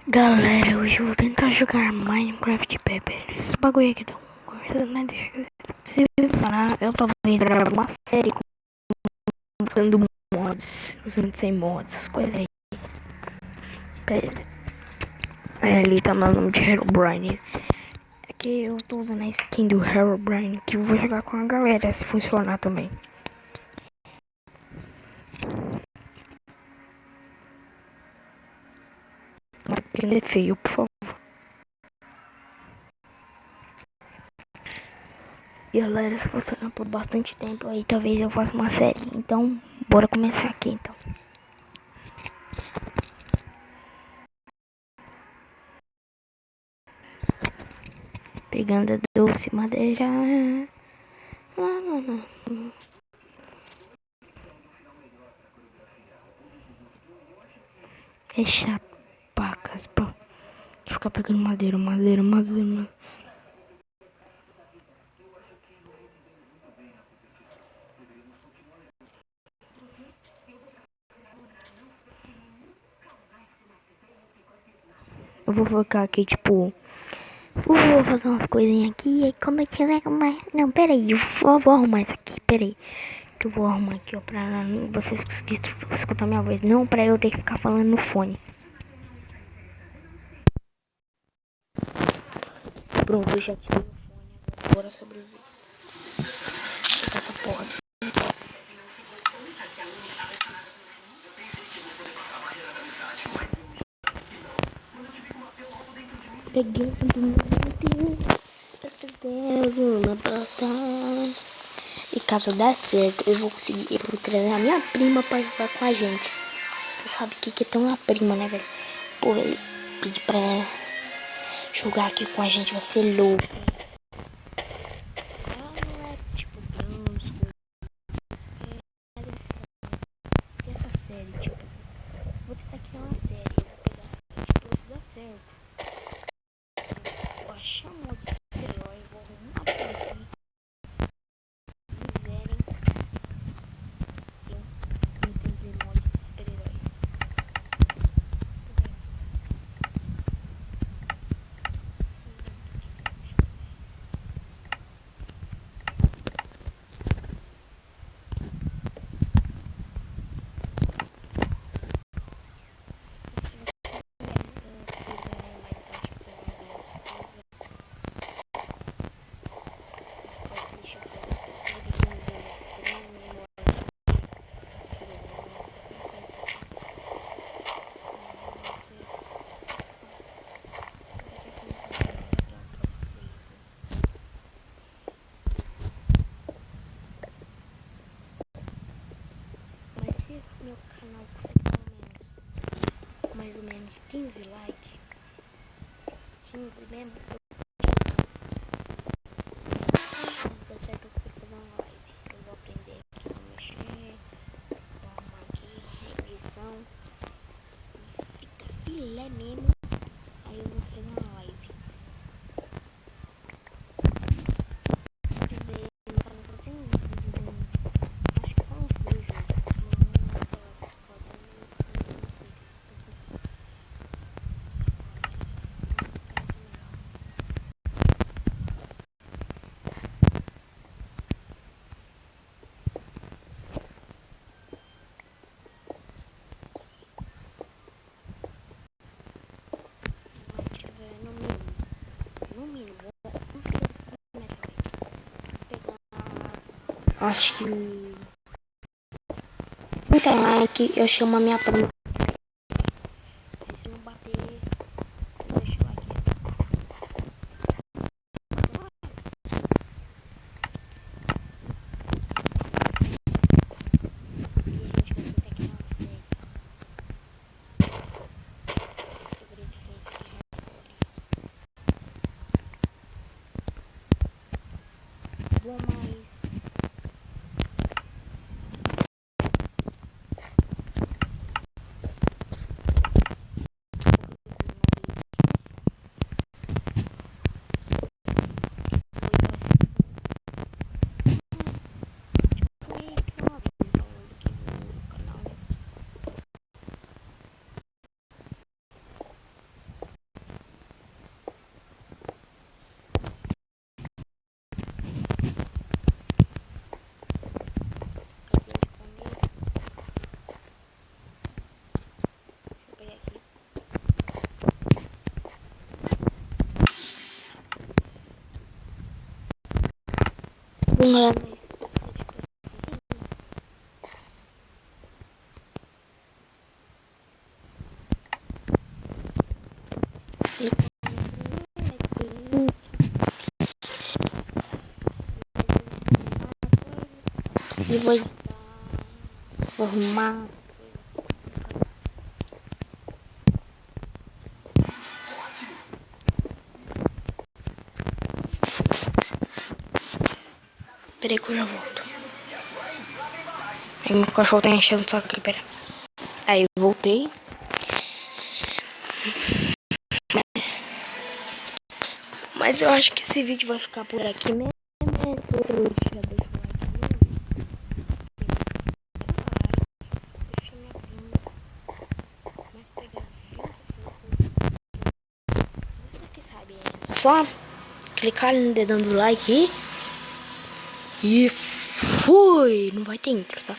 Galera, hoje eu vou tentar jogar Minecraft Pepper. Esse bagulho aqui tá coisa, né? Eu talvez gravar uma série usando mods, usando sem mods, essas coisas aí. Ali tá meu nome de Herobrine. É que eu tô usando a skin do Herobrine, que eu vou jogar com a galera se funcionar também. Mas ele é feio, por favor. Galera, se funcionar por bastante tempo aí, talvez eu faça uma série. Então, bora começar aqui então. Pegando a doce madeira. Deixa pacas pra ficar pegando madeira. Eu vou ficar aqui, tipo, vou fazer umas coisinhas aqui. E aí, quando eu tiver. Não, peraí, eu vou arrumar isso aqui, peraí. Que eu vou arrumar aqui, ó, pra vocês conseguirem escutar minha voz. Não pra eu ter que ficar falando no fone. Pronto, eu já tirei o fone. Agora sobreviver. Essa porra. Peguei na próxima. E caso der certo, eu vou trazer a minha prima pra jogar com a gente. Você sabe o que é ter uma prima, né, velho? Pô, velho, pedir pra ela jogar aqui com a gente vai ser louco. Ela não é tipo Drums, essa série, tipo, vou tentar criar uma série, vou pegar, tipo, se der certo, eu vou achar um outro super-herói, vou arrumar por aqui, quiserem, eu entender mod de super-herói. Mas se esse meu canal conseguir mais ou menos 15 likes, 15 mesmo, dá certo eu consigo fazer uma live. Eu vou aprender aqui a mexer, vou arrumar aqui, edição, fica filé mesmo, aí eu vou fazer uma live. Quer dizer, no canal só tem acho que são uns 2 jogos, nossa, eu não sei disso. No mínimo, acho que. Então, like, eu chamo a minha prima. Se não bater, deixa o like. Vou mais. galera. E vou arrumar. Peraí que eu já volto. Aí meu cachorro tá enchendo o saco aqui, pera. Aí eu voltei. Mas eu acho que esse vídeo vai ficar por aqui mesmo. Se você gostou, já deixa o like. Só clicar no dedão do like e fui! Não vai ter intro, tá?